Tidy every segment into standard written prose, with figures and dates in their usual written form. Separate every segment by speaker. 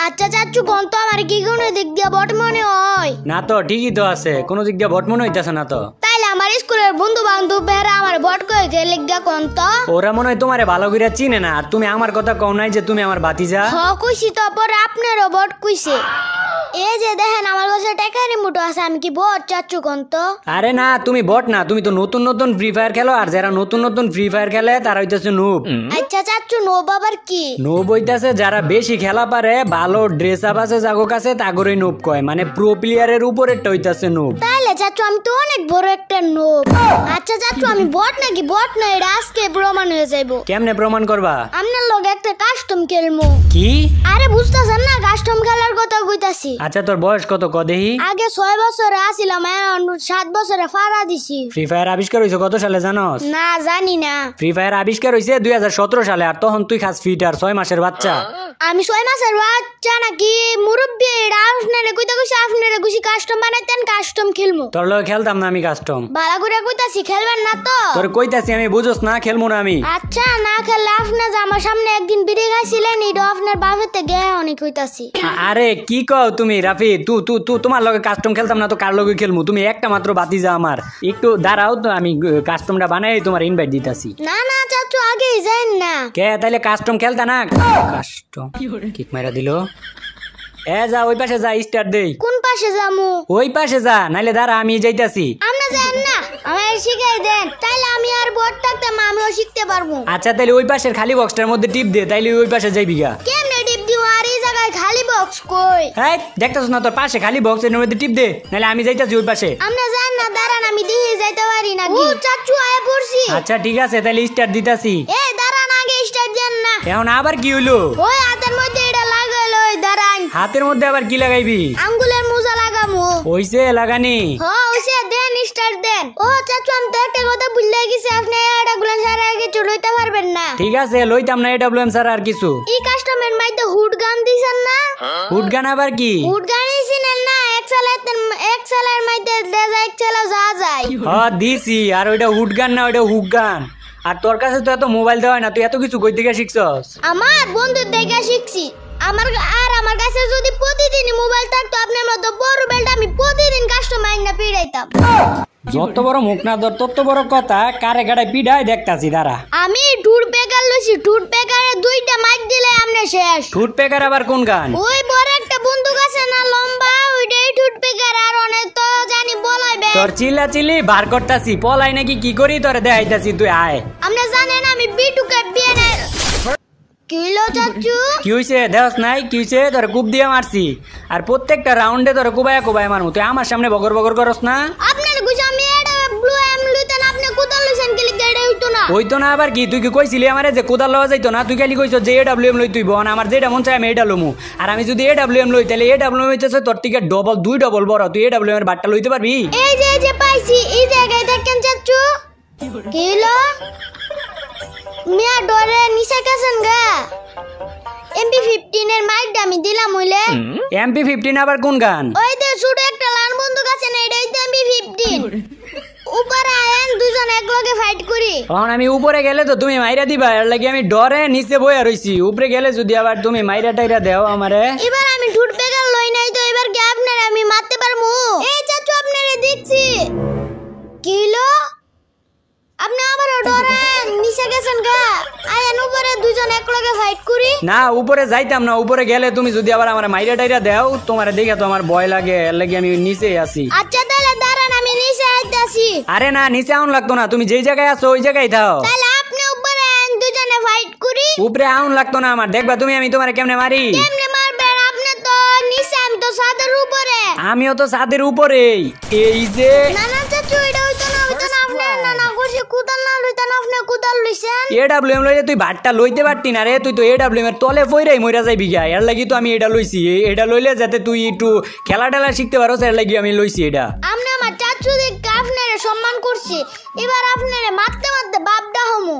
Speaker 1: আচ্ছা চাচু কোন তো আমার কি কোনো দিক দিয়ে বট মনে হয়
Speaker 2: না তো ঠিকই তো আছে, কোনো দিক দিয়ে বট মনে হইতাছে না তো।
Speaker 1: তাইলে আমার স্কুলের বন্ধু বান্ধব বেরা আমার বট কয়ে যে লিগা কোন তো
Speaker 2: ওরা মনে হয় তোমারে ভালো করে চিনে না, আর তুমি আমার কথা কও নাই যে তুমি আমার ভাতিজা।
Speaker 1: হ কইছি তো, পরে আপনারও বট কইছে। এই যে দেখেন আমার কাছে টাকার মুঠো আছে, আমি কি বট চাচু কোন তো?
Speaker 2: আরে না তুমি বট না, তুমি তো নতুন নতুন ফ্রি ফায়ার খেলো, আর যারা নতুন নতুন ফ্রি ফায়ার খেলে তারা হইতাছে নুব।
Speaker 1: আচ্ছা চাচু নো বাবার কি?
Speaker 2: নুব হইতাছে যারা বেশি খেলা পারে, ভালো ড্রেস আপ আছে জাগো কাছে, তাগরে নুব কয়, মানে প্রো প্লেয়ারের উপরেরটা হইতাছে নুব।
Speaker 1: তাহলে চাচু আমি তো অনেক বড় একটা নোব। আচ্ছা চাচু আমি বট নাকি বট না এটা আজকে প্রমাণ হয়ে যাইবো।
Speaker 2: কেমনে প্রমাণ করবা?
Speaker 1: আপনার লগে একটা কাস্টম খেলমু।
Speaker 2: কি?
Speaker 1: আরে বুঝতাছেন না কাস্টম খেলার কথা কইতাছি।
Speaker 2: আচ্ছা তোর বয়স কত কদেহি?
Speaker 1: আগে 6 বছরে আসিলাম, এখন 7 বছরে ফাড়া দিছি।
Speaker 2: ফ্রি ফায়ার আবিষ্কার হইছে কত সালে জানোস?
Speaker 1: না জানি না।
Speaker 2: ফ্রি ফায়ার আবিষ্কার হইছে 2017 সালে, আর তখন তুই খাস ফিটার 6 মাসের বাচ্চা।
Speaker 1: আমি 6 মাসের বাচ্চা নাকি মুরব্বি? এটা আপনারে কইতা কইছি, আপনারে কইছি কাস্টম বানাইতেন, কাস্টম খেলমু।
Speaker 2: তোর লগে খেলতাম না আমি কাস্টম।
Speaker 1: ভালো করে কইতাছি খেলবেন না তো?
Speaker 2: তোর কইতাছি আমি, বুঝোস না, খেলমু না আমি।
Speaker 1: আচ্ছা না খেললে আপনি যে আমার সামনে একদিন বিড়ি খাইছিলেন, এটা আপনার বাপেতে গে অনেক কইতাছি।
Speaker 2: আরে কি কও তুমি রাফি? তোমার লগে কাস্টম খেলতাম না তো কার লগে খেলমু? তুমি একটা মাত্র ভাতিজা আমার। একটু দাঁড়াও তো, আমি কাস্টমটা বানাই তোমার ইনভাইট দিতাছি।
Speaker 1: না না চাচু আগেই যাইন না।
Speaker 2: কে তাইলে কাস্টম খেলতা না? কাস্টম কিক মাইরা দিল। এ যা ওই পাশে যা, স্টার্ট দেই।
Speaker 1: কোন পাশে যামু?
Speaker 2: ওই পাশে যা, নাইলে দাঁড়া আমি যাইতাছি।
Speaker 1: আপনি যান না, আমায় শিখাই দেন, তাইলে আমি আর বট থাকতাম আমিও শিখতে পারবো।
Speaker 2: আচ্ছা তাইলে ওই পাশের খালি বক্সটার মধ্যে টিপ দে, তাইলে ওই পাশে যাইবি গা।
Speaker 1: কেমনে টিপ দিও? আর এই জায়গায় খালি বক্স কই?
Speaker 2: এই দেখতাছ না তোর পাশে খালি বক্স, এর মধ্যে টিপ দে, নাইলে আমি যাইতাছি ওই পাশে।
Speaker 1: আপনি যান না, দাঁড়ান আমি দিয়ে যাইতে পারি নাকি? ও চাচু আয় পড়ছি।
Speaker 2: আচ্ছা ঠিক আছে, তাইলে স্টার্ট দিতাছি।
Speaker 1: এই দাঁড়ান, আগে স্টার্ট দেন না।
Speaker 2: এখন আবার কি হইলো?
Speaker 1: ওই হাতের মধ্যে এটা লাগাইলো, ওই দাঁড়ান।
Speaker 2: হাতের মধ্যে আবার কি লাগাইবি?
Speaker 1: আঙ্গুলের মোজা লাগামু।
Speaker 2: ওইছে লাগানি?
Speaker 1: হ্যাঁ ওইছে, দেন স্টার্ট দেন। ও চাচু আমি তো একটা কথা ভুলে গেছি, আপনি এটা গুলো সারা কিছু লইতে পারবেন না।
Speaker 2: ঠিক আছে লইতাম না, এডব্লিউএম স্যার আর কিছু।
Speaker 1: এই কাস্টমের মাইতে হুড গান দিছেন না?
Speaker 2: হুড গান আবার কি?
Speaker 1: হুড গান দিছেন না? এক সালের মাইতে দেজা এক চালা যা যায়।
Speaker 2: হ্যাঁ দিছি, আর ওইটা হুড গান না, ওইটা হুক গান। আর তোর কাছে তো এত মোবাইল দেওয়া না, তুই এত কিছু কই থেকে শিখছস?
Speaker 1: আমার বন্ধু দেখে শিখছি। আমার কাছে যদি প্রতিদিন মোবাইল থাকতো আপনার মতো বড় বেলটা, আমি প্রতিদিন কাস্টমার না পিড়াইতাম।
Speaker 2: যত বড় মুখ না ধর তত বড় কথা, কারে কারে পিড়াই দেখতাছি দাঁড়া।
Speaker 1: আমি টুট পেকার লইছি, টুট পেকারে 2টা মাইক দিলে আমনে শেষ।
Speaker 2: টুট পেকার আবার কোন গান?
Speaker 1: ওই বড় একটা বন্দুক আছে না লম্বা, ওইটাই টুট পেকার। আর অনেক তো জানি বলাইবে।
Speaker 2: তোর চিল্লা চিল্লি বার করতাছি, পলাই নাকি কি করি তোরে দেখাইতাছি, তুই আয়।
Speaker 1: আপনি জানেন আমি বিটুকে বিয়ে নাই। কিলো চাচু
Speaker 2: কি হইছে দেওস নাই? কি হইছে? তোর কুপ দিয়ে মারছি, আর প্রত্যেকটা রাউন্ডে তোর কুবায়া মারমু। তুই আমার সামনে বগর বগর করস না?
Speaker 1: আপনার গুছে আমি এটা ব্লু এম লইতেন, আপনি কোদাল লইছেন কি লিগা? হইতো না
Speaker 2: হইতো না আবার কি? তুই কি কইছিলি আমারে যে কোদাল লওয়া যাইতো না? তুই খালি কইছ যে এডব্লিউএম লই, তুই বন আমার যেটা মন চাই আমি এটা লমু। আর আমি যদি এডব্লিউএম লই, তাহলে এডব্লিউএম হইতেছে তোর থেকে ডবল, 2 ডবল বড়। তুই এডব্লিউএম এর বাটটা লইতে পারবি?
Speaker 1: এই যে পাইছি, এই জায়গায় দেখেন চাচু। কিলো মিয়া ডরে নিচে গেছেন গা। MP15 এর মাইকটা আমি দিলাম হইলে।
Speaker 2: MP15 আবার কোন গান?
Speaker 1: ওই যে ছোট একটা লাল বন্দুক আছে না, এটাই তো MP15। উপরে আয়েন দুজন একলগে ফাইট করি।
Speaker 2: তখন আমি উপরে গেলে তো তুমি মাইরা দিবা, এর লাগি আমি ডরে নিচে বইয়া রইছি। উপরে গেলে যদি আবার তুমি মাইরা টাইরা দেও আমারে।
Speaker 1: এবার আমি ঠুট পেগাল লই নাই তো, এবার কি আপনারে আমি মারতে পারমু? এই চাচু আপনারে দেখছি। কিলো আপনি আমারও ডরেন নিচে গেছেন গা। আয়েন উপরে দুজন একলগে ফাইট করি।
Speaker 2: না উপরে যাইতাম না, উপরে গেলে তুমি যদি আবার আমার মাইরা টাইরা দেও, তোমার দেখে তো আমার ভয় লাগে, এর লাগি আমি নিচে আছি।
Speaker 1: আচ্ছা তাহলে দাঁড়ান আমি নিচে আইতাছি।
Speaker 2: আরে না নিচে আউন লাগতো না, তুমি যেই জায়গায় আছো ওই জায়গায় থাও।
Speaker 1: তাহলে আপনি উপরে আয়েন দুজনে ফাইট করি।
Speaker 2: উপরে আউন লাগতো না আমার, দেখবা তুমি আমি তোমারে কেমনে মারি।
Speaker 1: কেমনে মারবেন? আপনি তো নিচে, আমি তো ছাদের উপরে।
Speaker 2: আমিও তো ছাদের উপরেই। এই যে
Speaker 1: না না চাচু এটা হইতো না, হইতো না। আপনি না করছি কুদাল না লইতেন, আপনি কুদাল লইছেন।
Speaker 2: এডব্লিউএম লইলে তুই ভাতটা লইতে পারতি না রে? তুই তো এডব্লিউএম এর তলে পইরাই মইরা যাইবি গা। এর লাগি তো আমি এটা লইছি। এটা লইলে যাতে তুই একটু খেলা টেলা শিখতে পারোস, এর লাগি আমি লইছি এটা।
Speaker 1: আপনি আমার চাচু দেখে আপনারে সম্মান করছি, এবার আপনারে মারতে মারতে বাপডা হমু।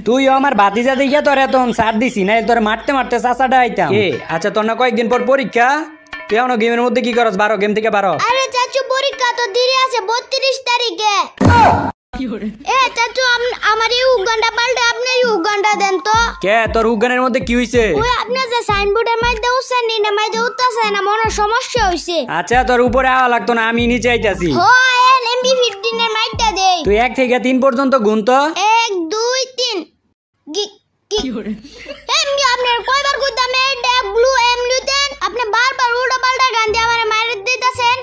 Speaker 2: তুই আমার ভাতিজা দেখিয়া তোর এতক্ষণ ছাড় দিছি, না তোর মারতে মারতে চাচাটা আইতাম। আচ্ছা তোর না কয়েকদিন পর পরীক্ষা, তুই এখনো গেমের মধ্যে কি করস? 12 গেম থেকে 12।
Speaker 1: আরে চাচু পরীক্ষা তো দেরি আছে 32 তারিখে। এ চাচু আমার এই উগান্ডা পাল্টে আপনার এই উগান্ডা দেন তো।
Speaker 2: কে তোর উগানের মধ্যে কি হইছে?
Speaker 1: ওই আপনি যে সাইনবোর্ডের মধ্যে উছেন আপনি মাইতে উঠতেছে না, মনে সমস্যা হইছে।
Speaker 2: আচ্ছা তোর উপরে আওয়া লাগতো না, আমি নিচে আইতাছি।
Speaker 1: হয় MB15 এর মাইটটা দেই।
Speaker 2: তুই 1 থেকে 3 পর্যন্ত গুন তো।
Speaker 1: 1 2 3 এমনি আপনার কয়বার কইতাম এটা ব্লু এমলুতেন, আপনি বারবার উল্টা পাল্টা গান দিয়ে আমারে মাইরে দিতেছেন।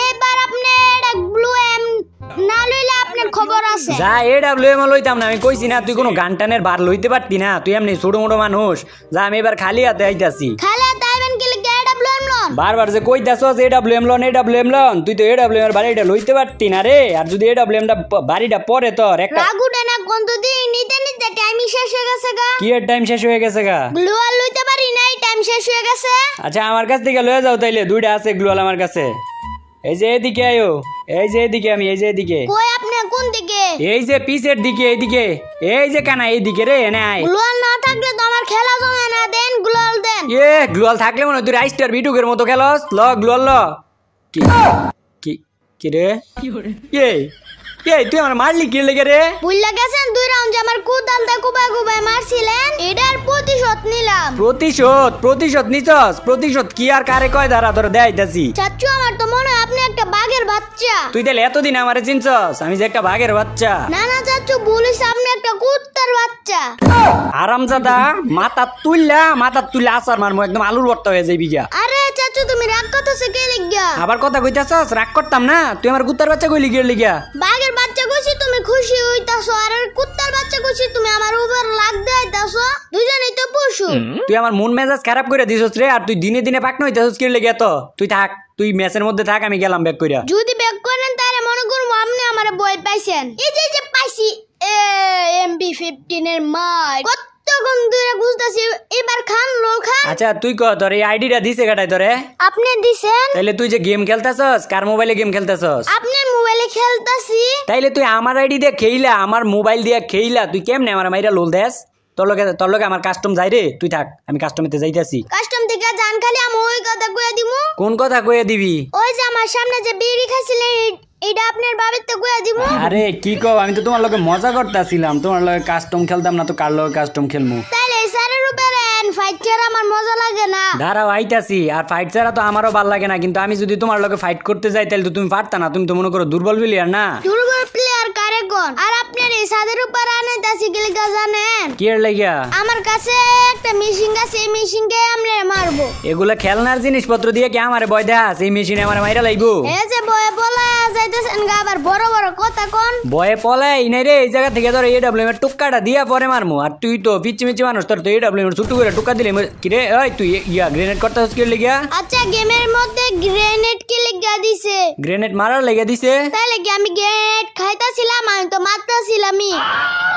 Speaker 1: এবার আপনি এটা ব্লু এম না লইলে আপনার খবর আছে।
Speaker 2: যা AWM লইতাম না, আমি কইছি না তুই কোনো গান টানের বার লইতে পারতি না, তুই এমনি ছোট মোটো মানুষ। যা আমি এবার খালি হাতে আইতাছি।
Speaker 1: খালা তাইবেন কি লাগে AWM লন?
Speaker 2: বারবার যে কইতাছস AWM লন, তুই তো AWM এর বাড়িটা লইতে পারতি না রে। আর যদি AWM টা বাড়িটা পরে তোর একটা
Speaker 1: রাগুটা না কোন দিন নিতে নিতে টাইম শেষ হয়ে গেছে গা।
Speaker 2: কি এর টাইম শেষ হয়ে গেছে গা?
Speaker 1: গ্লুয়াল লইতে পারি নাই, টাইম শেষ হয়ে গেছে।
Speaker 2: আচ্ছা আমার কাছ থেকে লয়ে যাও তাইলে, 2টা আছে গ্লুয়াল আমার কাছে। এই যে এদিকে আয়ো, এই যে এদিকে, আমি এই যে এদিকে।
Speaker 1: কই আপনি কোন দিকে?
Speaker 2: এই যে পিছের দিকে, এইদিকে। এই যে কানা এইদিকে রে, এনে আয়।
Speaker 1: গ্লুয়াল না থাকলে তো আমার খেলা জমে না, দেন গ্লুয়াল দেন।
Speaker 2: গ্লুয়াল থাকলে মনে হয় তুই রাইস্টার বিটুকের মতো খেলস। গ্লুয়াল কি কি কি রে? তুই আমার মারলি কি লেগে রে?
Speaker 1: বুঝলা গেছেন 2 রাউন্ড যে আমার কুদাল দা কুবাই কুবাই মারছিলেন, এটার প্রতিশোধ নিলাম।
Speaker 2: প্রতিশোধ নিছস? প্রতিশোধ কি আর কারে কয় দাঁড়া তোর দেখাইতাছি।
Speaker 1: চাচু আমার তো মনে হয় আপনি একটা বাঘের বাচ্চা।
Speaker 2: তুই তাহলে এতদিন আমারে চিনছস আমি যে একটা বাঘের বাচ্চা?
Speaker 1: না না চাচু বলিস আপনি একটা কুত্তার বাচ্চা।
Speaker 2: আরামজাদা, মাথা তুললা আসার মারমু, একদম আলুর ভর্তা হয়ে যাইবি গা।
Speaker 1: আরে চাচু তুমি রাগ করতেছ কে লিগা?
Speaker 2: আবার কথা কইতাছস? রাগ করতাম না, তুই আমার কুত্তার বাচ্চা কইলি কি লিগা?
Speaker 1: বাঘের বাচ্চা কইছি তুমি খুশি হইতাছো, আর কুত্তার বাচ্চা কইছি তুমি আমার উপর লাগ দেইতাছো। দুজনেই তো পশু।
Speaker 2: তুই আমার মন মেজাজ খারাপ করে দিছস রে। আর তুই দিনে দিনে পাকনা হইতাছস কি লিগা? তো তুই থাক, তুই ম্যাচের মধ্যে থাক, আমি গেলাম ব্যাক কইরা।
Speaker 1: যদি ব্যাক করেন তাহলে মনে করব আপনি আমারে ভয় পাইছেন। এই যে পাইছি MB15 এর মার কতক্ষণ ধরে খুঁজতাছি, এবার খান লোল খান।
Speaker 2: আচ্ছা তুই ক তোর এই আইডিটা দিছে কাটাই তোরে?
Speaker 1: আপনি দিছেন।
Speaker 2: তাইলে তুই যে গেম খেলতাছস, কার মোবাইলে গেম খেলতাছস?
Speaker 1: আপনার মোবাইলে খেলতাছি।
Speaker 2: তাইলে তুই আমার আইডি দিয়ে খেইলা, আমার মোবাইল দিয়ে খেইলা, তুই কেমনে আমার মাইরা লোল দেস? তোর লগে আমার কাস্টম যাই রে, তুই থাক, আমি কাস্টমেতে যাইতাছি।
Speaker 1: কাস্টম থেকে জান খালি আমি ওই কথা কইয়া দিমু।
Speaker 2: কোন কথা কইয়া দিবি?
Speaker 1: ওই যে আমার সামনে যে বিড়ি খাইছিলেন এটা আপনার বাবাতে কইয়া দিমু।
Speaker 2: আরে কি কও, আমি তো তোমার লগে মজা করতাছিলাম, তোমার লগে কাস্টম খেলতাম না তো কার লগে কাস্টম খেলমু?
Speaker 1: তাইলে স্যারের উপরে ফাইট ছাড়া আমার মজা লাগে না।
Speaker 2: দাঁড়াও আইতাছি। আর ফাইট ছাড়া তো আমারও ভাল লাগে না, কিন্তু আমি যদি তোমার লগে ফাইট করতে যাই তাহলে তো তুমি পারতা না, তুমি তো মনে করো দুর্বল প্লেয়ার না।
Speaker 1: দুর্বল প্লেয়ার কারে কোন? আর আপনার এই সাদের উপর আনাইতাছি কি লাগা জানেন?
Speaker 2: কি এর লাগিয়া?
Speaker 1: আমার কাছে একটা মেশিন আছে, এই মেশিনকে আমরা মারবো।
Speaker 2: এগুলা খেলনার জিনিসপত্র দিয়ে কি আমারে ভয় দেখাস? এই মেশিনে আমারে মাইরা লাইবো?
Speaker 1: এই যে বয়ে বলা যাইতেছেন গা, আবার বড় বড় কথা কোন।
Speaker 2: বয়ে পলাই নাই রে, এই জায়গা থেকে ধর AWM এর টুক্কাটা দিয়া পরে মারমু। আর তুই তো পিচ্ছি মিচ্ছি মানুষ, তোর তো AWM এর ছুটু করে টুক্কা দিলে কি রে? ওই তুই গ্রেনেড করতেছিস কি লাগিয়া?
Speaker 1: আচ্ছা গেমের মধ্যে গ্রেনেড কি লাগা দিছে?
Speaker 2: গ্রেনেড মারার লাগিয়া দিছে?
Speaker 1: তাইলে কি আমি গ্রেনেড খাইতাছিলাম? আমি তো মারতাছিলামই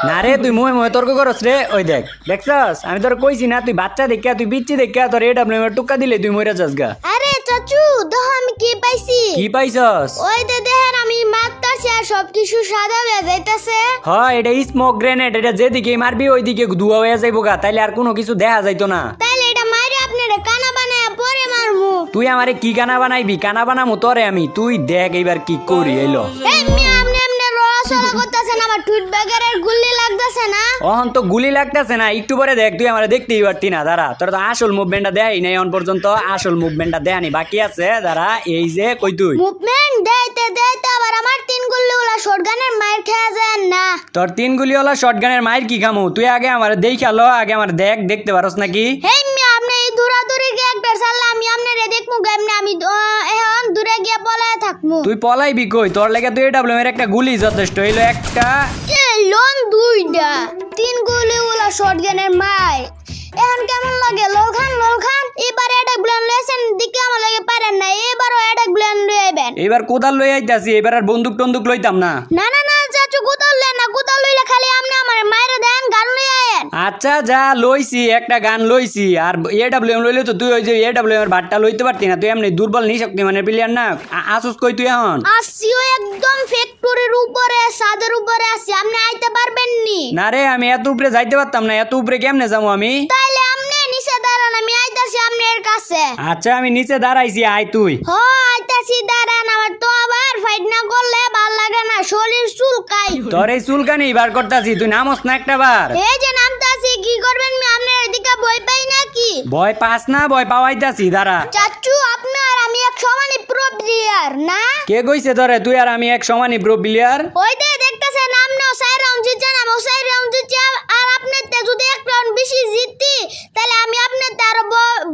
Speaker 2: না রে, তুই মুহে তর্ক করস রে। ওই দেখছস, আমি তোর কইছি না, তুই বাচ্চা দেখা, তুই পিচ্ছি দেখা, তোর AWM এর টুক্কা দিলে তুই মরে যাস গা।
Speaker 1: আরে চাচু দেখো আমি কি পাইছি।
Speaker 2: কি পাইছস?
Speaker 1: ওই দেখেন আমি মারতাছি আর সবকিছু সাদা হয়ে যাইতাছে।
Speaker 2: হয় এটা স্মোক গ্রেনেড, এটা যেদিকে মারবি ওইদিকে ধোঁয়া হয়ে যাইবো গা, তাইলে আর কোনো কিছু দেখা যাইতো না।
Speaker 1: তাইলে এটা মাইরে আপনারে কানা বানায়া পরে মারমু।
Speaker 2: তুই আমারে কি কানা বানাইবি? কানা বানামু তোরে আমি, তুই দেখ এইবার কি করি। এলো
Speaker 1: এমনি আপনি রসলা করতেছেন, আমার টুট ব্যাগের গুলি লাগতেছে না।
Speaker 2: অহন তো গুলি লাগতেছে না, একটু পরে দেখ, তুই আমারে দেখতেই পারতি না। দাঁড়া, তোর তো আসল মুভমেন্টটা দেয় নাই এখন পর্যন্ত, আসল মুভমেন্টটা দেয়নি, বাকি আছে। দাঁড়া, এই যে কই তুই
Speaker 1: মুভমেন্ট দেইতে দেইতে আবার আমার 3 গুলি ওলা শটগানের মাইর খেয়ে যান না।
Speaker 2: তোর 3 গুলি হলো শটগানের মাইর কি খামু? তুই আগে আমারে দেখালো, আগে আমার দেখতে পারস নাকি?
Speaker 1: হেই আপনি এই দূরাদূরি গিয়ে একবার চাললে আমি আপনারে দেখমু কেমনে? আমি এখন দূরে গিয়ে পলায় থাকমু।
Speaker 2: তুই পলাইবি কই? তোর লাগে তুই AWM এর একটা গুলি যথেষ্ট, হইলো একটা।
Speaker 1: লোন 2টা 3 গুলি ওলা শটগানের মাইর। এখন কেমন লাগে? লোল খান এবারে এটা ব্লেন লেসেন দিকে আমার লাগে পারেন না, এবারও এটা ব্লেন লই আইবেন।
Speaker 2: এবার কোদাল লই আইতাছি, এবার আর বন্দুক টন্দুক লইতাম না।
Speaker 1: না চাচু কোদাল লে না, কোদাল লইলে খালি আপনি আমার মাইরে দেন, গান লই আয়েন।
Speaker 2: আচ্ছা যা লইছি, একটা গান লইছি। আর AWM লইলে তো তুই ওই যে AWM এর বাটটা লইতে পারতি না, তুই এমনি দুর্বল নিশক্তি মানে প্লেয়ার না। আসুস কই তুই এখন?
Speaker 1: আসিও একদম ফ্যাক্টরির উপরে, ছাদের উপরে আছি, আপনি আইতে পারবেন নি?
Speaker 2: না রে, আমি এত উপরে যাইতে পারতাম না, এত উপরে কেমনে যাবো আমি?
Speaker 1: তাইলে আপনি নিচে দাঁড়ান, আমি আইতাছি আপনার কাছে।
Speaker 2: আচ্ছা আমি নিচে দাঁড়াইছি, আয় তুই।
Speaker 1: আইতাছি দাঁড়ান, আমার তো আবার ফাইট না করলে ভাল লাগে না, শরীর চুলকাই।
Speaker 2: তোর এই চুলকানি বার করতাছি, তুই নামস না একটা বার।
Speaker 1: এই যে নামতাছি, কি করবেন? আপনার এদিকে ভয় পাই নাকি?
Speaker 2: ভয় পাস না, ভয় পাওয়াইতাছি দাঁড়া।
Speaker 1: চাচু আপনার আমি এক সমানই প্রো প্লেয়ার না?
Speaker 2: কে কইছে তোরে তুই আর আমি এক সমানই প্রো প্লেয়ার?
Speaker 1: ওই দে দেখতেছেন আপনি 6 রাউন্ড জিতছেন, আমি 6 রাউন্ড জিতছি, আর আপনার তে যদি এক রাউন্ড বেশি জিতি তাহলে আমি আপনার তে আরো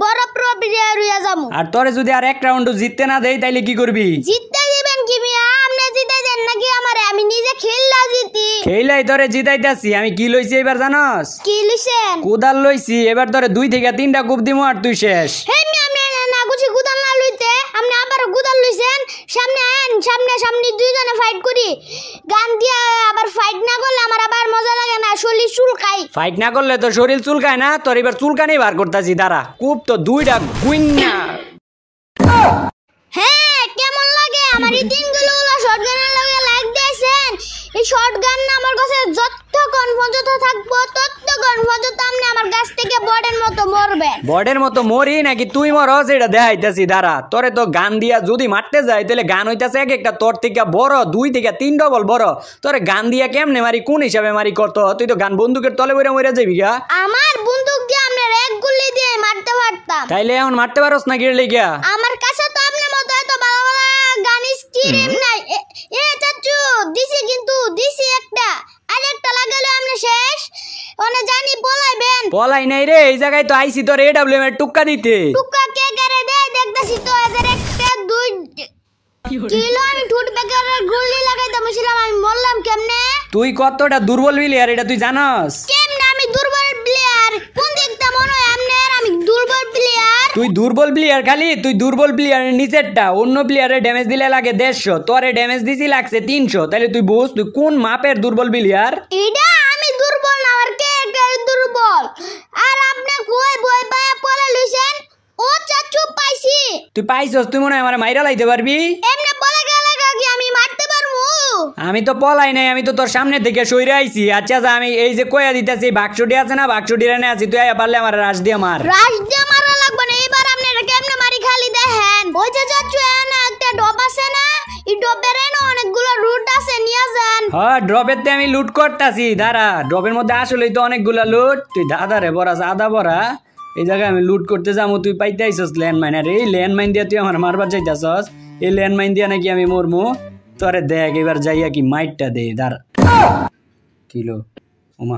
Speaker 1: বড় প্রো প্লেয়ার হইয়া যাবো।
Speaker 2: আর তোরে যদি আর এক রাউন্ড জিততে না দেই তাইলে কি করবি?
Speaker 1: জিততে দিবেন কি মিয়া? আপনি জিতাই দেন নাকি আমারে? আমি নিজে খেললা জিতি।
Speaker 2: খেলাই তোরে জিতাইতাছি। আমি কি লইছি এবার জানোস?
Speaker 1: কি লইছেন?
Speaker 2: কোদাল লইছি। এবার তোরে 2 থেকে 3টা কূপ দিমু আর তুই শেষ।
Speaker 1: হে মিয়া আপনি না গুছি গুদাল না লইতে, আপনি আবার গুদাল লইছেন। সামনে আইন, সামনে দুইজনে ফাইট করি। গান দিয়া আবার ফাইট না করলে আমার আবার মজা লাগে না, শরীর চুলকাই।
Speaker 2: ফাইট না করলে তো শরীর চুলকায় না, তোর এবার চুলকানি বার করতাছি দাঁড়া। কূপ তো 2টা গুইন্না।
Speaker 1: হ্যাঁ কেমন লাগে আমার এই দিনগুলো? শটগানের লগে লাইক দিয়েছেন। এই শটগান না আমার কাছে যতক্ষণ পর্যন্ত থাকবো ততক্ষণ পর্যন্ত আপনি আমার কাছ থেকে বডের মতো মরবেন।
Speaker 2: বডের মতো মরি নাকি তুই মরস এটা দেখাইতাছি দাঁড়া। তোরে তো গান দিয়া যদি মারতে যায় তাহলে গান হইতাছে এক একটা তোর থেকে বড়, 2 থেকে 3 ডবল বড়। তোরে গান দিয়া কেমনে মারি, কোন হিসাবে মারি কত? তুই তো গান বন্দুকের তলে বইরা মরে যাবি গা।
Speaker 1: আমার বন্দুক দিয়ে আপনার এক গুলি দিয়ে মারতে পারতাম।
Speaker 2: তাইলে এখন মারতে পারস না গিয়ে লেগা?
Speaker 1: আমার কাছে তো আপনার মতো এত ভালো ভালো গান স্কিম নাই। এ চাচু দিছি, কিন্তু দিছি একটা, আরেকটা লাগালে আপনি শেষ। ওনে জানি পলাইবেন।
Speaker 2: পলাই নাই রে, এই জায়গায় তো আইছি তোর এডব্লিউএম এর টুক্কা দিতে।
Speaker 1: টুকা কে করে দে দেখতাছি তো এদের একটা দুই কিলো আমি ঠুট বেকারের গুলি লাগাইতে বসছিলাম, আমি মরলাম কেমনে?
Speaker 2: তুই কতটা দুর্বল প্লেয়ার এটা তুই জানাস?
Speaker 1: কেমনে আমি দুর্বল প্লেয়ার? কোন দিকটা মনে হয় আপনার আমি দুর্বল প্লেয়ার?
Speaker 2: তুই দুর্বল প্লেয়ার খালি, তুই দুর্বল প্লেয়ারের নিচেরটা। অন্য প্লেয়ারের ড্যামেজ দিলে লাগে 150, তোরে ড্যামেজ দিছি লাগছে 300। তাহলে তুই বুঝ তুই কোন মাপের দুর্বল প্লেয়ার।
Speaker 1: এটা আমি দুর্বল না, আমার কে দুর্বল। আর আপনি কই বই পায়া পড়া লইছেন? ও চাচু পাইছি।
Speaker 2: তুই পাইছস? তুই মনে হয় আমার মাইরা লাইতে পারবি?
Speaker 1: এমনে বলে গেলে কি আমি মারতে পারবো?
Speaker 2: আমি তো পলাই নাই, আমি তো তোর সামনে থেকে সইরে আইছি। আচ্ছা যা, আমি এই যে কইয়া দিতেছি বাক্সটি আছে না, বাক্সটি রেনে আছি, তুই আয়া পারলে আমার রাশ দিয়ে মার।
Speaker 1: রাশ দিয়ে মারা লাগবে না, এবার আপনারা কেমনে মারি খালি দেখেন। ওই যে চাচু এনে একটা ডব আছে না, এই ডবের এনে অনেকগুলো রুট আছে, নিয়ে যান।
Speaker 2: হ্যাঁ ড্রপের তে আমি লুট করতাছি দাঁড়া। ড্রপের মধ্যে আসলেই তো অনেকগুলা লুট। তুই দাদা রে বড়া আদা বড়া, এই জায়গায় আমি লুট করতে যাবো, তুই পাইতে আইসস ল্যান্ডমাইন। আর এই ল্যান্ডমাইন দিয়ে তুই আমার মারবার চাইতাছস? এই ল্যান্ডমাইন দিয়ে নাকি আমি মরমু? তোরে দেখ এবার যাইয়া কি মাইটটা দে দাঁড়া। কিলো ওমা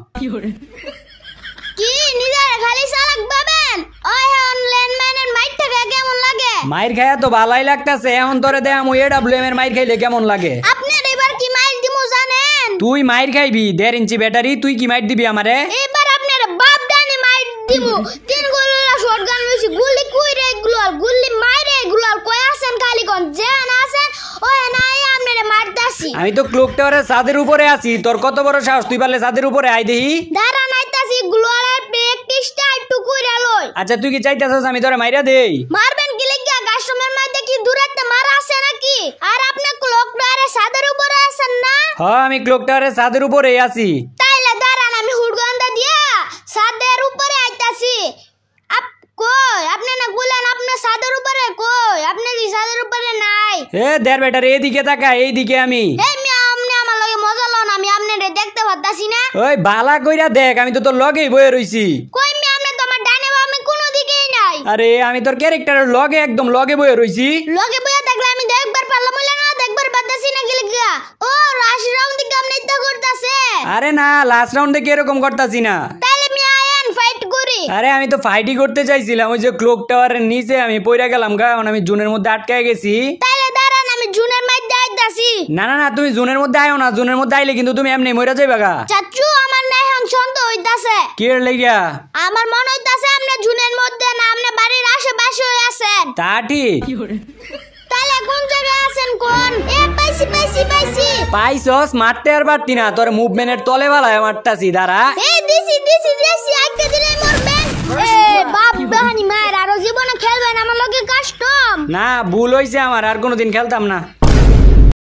Speaker 1: কি নিজের খালি চালাক ভাবেন? ওই হন ল্যান্ডমাইনের মাইরটা কেমন লাগে?
Speaker 2: মাইর খায়া তো ভালাই লাগতাছে। এখন তোরে দে আমি এডব্লিউএম এর মাইর খাইলে কেমন লাগে?
Speaker 1: আপনার এবার কি মাইর দিমু জানেন?
Speaker 2: তুই মাইর খাইবি 1.5 ইঞ্চি ব্যাটারি, তুই কি মাইর দিবি আমারে?
Speaker 1: এবার আপনার বাপ ডানে মাইর দিমু। 3 গোলা শটগান লইছি, গুলি কই রে এগুলো? গুলি মাইরে এগুলো কই আছেন খালি কোন যেন আছেন ওই নাই আপনারে মারতাছি।
Speaker 2: আমি তো ক্লক টাওয়ারের ছাদের উপরে আছি। তোর কত বড় সাহস, তুই পারলে ছাদের উপরে আই দেহি।
Speaker 1: দাঁড়া নাইতাছি, গ্লোয়ালের প্র্যাকটিসটা একটু কইরা লই।
Speaker 2: আচ্ছা তুই কি চাইতাছস আমি তোরে মাইরা দেই?
Speaker 1: মারবেন কি লাগিয়া? কাস্টমার মধ্যে কি দূরাতে মারা আছে নাকি? আর আপনি ক্লক টাওয়ারের ছাদের উপরে আছেন না?
Speaker 2: হ্যাঁ আমি ক্লক টাওয়ারের ছাদের উপরে আছি।
Speaker 1: তাইলে দাঁড়ান আমি হুড়গন্ধা দিয়া ছাদের উপরে আইতাছি। কই আপনি না বলেন আপনি ছাদের উপরে? কই আপনি কি ছাদের উপরে নাই?
Speaker 2: এ দের বেটার এইদিকে তাকা, এইদিকে আমি।
Speaker 1: এই মিয়া আপনি আমার লগে মজা লন, আমি আপনারে দেখতে পারতাছি না।
Speaker 2: ওই বালা কইরা দেখ, আমি তো তোর লগেই বয়ে রইছি।
Speaker 1: কই মিয়া আপনি তো আমার ডানে বামে কোনো দিকেই নাই।
Speaker 2: আরে আমি তোর ক্যারেক্টারের লগে একদম লগে বয়ে রইছি।
Speaker 1: লগে বইয়া দেখলে আমি দেখবার পারলাম না, দেখবার পারতাছি না কি লাগিয়া? ও রাশ রাউন্ড দিকে আপনি ইচ্ছা করতাছে?
Speaker 2: আরে না, লাস্ট রাউন্ডে কি এরকম করতাছি না।
Speaker 1: তাইলে মিয়া আয়েন ফাইট করি।
Speaker 2: আরে আমি তো ফাইটই করতে চাইছিলাম। ওই যে ক্লক টাওয়ারের নিচে আমি পইরা গেলাম গা, এখন আমি জুনের মধ্যে আটকায় গেছি।
Speaker 1: তাইলে দাঁড়ান আমি জুনের মধ্যে আইতাছি।
Speaker 2: না না না, তুমি জুনের মধ্যে আইও না। জুনের মধ্যে আইলে কিন্তু তুমি এমনি মইরা যাইবা গা।
Speaker 1: চাচু আমার নাই হন সন্দেহ হইতাছে।
Speaker 2: কি এর লাগিয়া?
Speaker 1: আমার মনে হইতাছে আপনি জুনের মধ্যে না, আপনি বাড়ির আশেপাশে আছেন।
Speaker 2: তা ঠিক।
Speaker 1: তাহলে কোন জায়গায় আছেন কোন? এ পাইছি পাইছি পাইছি।
Speaker 2: পাইছস? মারতে আর পারতি না, তোর মুভমেন্টের তলে বালায় মারতাছি দাঁড়া।
Speaker 1: এই দিছি আইতে দিলে মরবেন। এ বাপ বাহানি মার, আর জীবনে খেলবেন আমার লগে কাস্টম।
Speaker 2: না ভুল হইছে আমার, আর কোনোদিন খেলতাম না।